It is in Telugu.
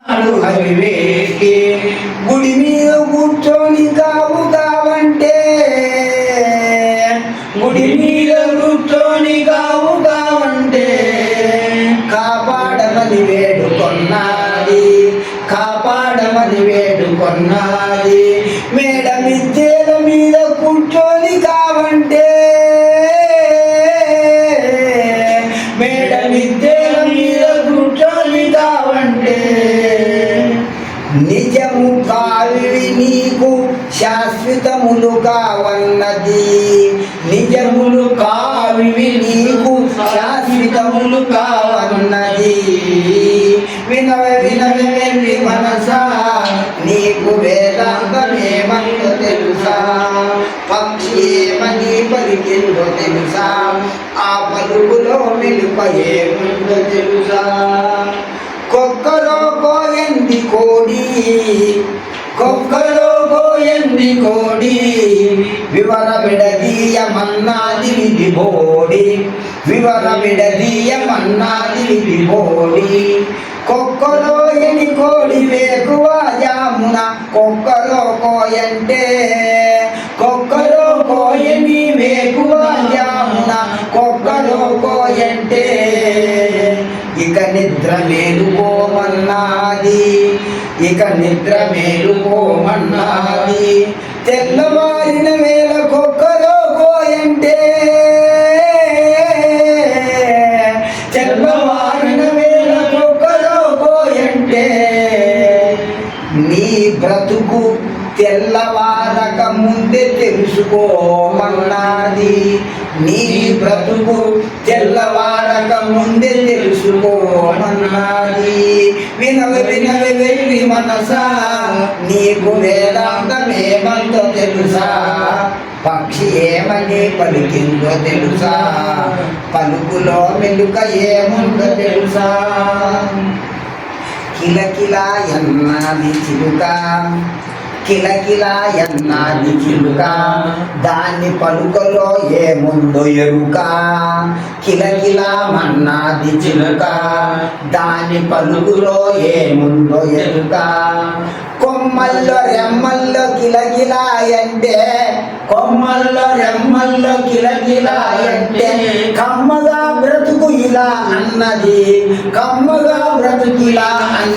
అవివేకి గుడి మీద కూర్చొని కావు కావంటే గుడి మీద కూర్చొని కావు కావంటే కాపాడమని వేడుకొన్నది కాపాడమని వేడుకొన్నది మేడ మిద్దెల మీద కూర్చొని కావంటే మేడ మిద్దెల మీద కూర్చొని కావంటే నిజము కావివి నీకు శాశ్వతములు కావన్నది నిజములు కావివి నీకు శాశ్వతములు కావన్నది వినవే వినవే మనసా నీకు వేదాంతమేమంతో తెలుసా పక్షి ఏమని పలికిందో తెలుసా ఆ పలుకులో మెలుక ఏముందో తెలుసా కొక్కలో కోయంది కోడి కొక్కలో కోయంది కోడి వివర విడదీయమన్నాది విధి బోడి వివర విడదీయమన్నాది విధి బోడి కొక్కలో ఎని కోడి వేకువ జామున కొక్కలో కోయంటే కొక్కలో కోయని వేకువ జామున కొక్కలో కోయంటే ఇక నిద్ర మేలుకోమన్నది ఇక నిద్ర మేలుకోమన్నది తెల్లవారిన వేళ కొక్కలో కోయంటే తెల్లవారిన వేళ కొక్కలో కోయంటే నీ బ్రతుకు తెల్లవారక ముందే తెలుసుకోమన్నది నీ బ్రతుకు తెల్లవారక ముందే తెలుసుకోమన్నది వినవే వినవే వెళ్ళి మనసా నీకు వేదాంతమేమంతో తెలుసా పక్షి ఏమని పలికిందో తెలుసా పలుకులో మెలుక ఏముందో తెలుసా కిలకిలా ఎన్నది చిలుక కిలకిలా ఎన్నది చిలుక దాన్ని పలుకలో ఏముందో ఎరుక కిలకిలా మన్నాది చిలుక దాని పలుకులో ఏముందో ఎరుక కొమ్మల్లో రెమ్మల్లో కిలకిలా అంటే కొమ్మల్లో రెమ్మల్లో కిలకిలా అంటే కమ్మగా బ్రతుకు ఇలా అన్నది కమ్మగా బ్రతుకిలా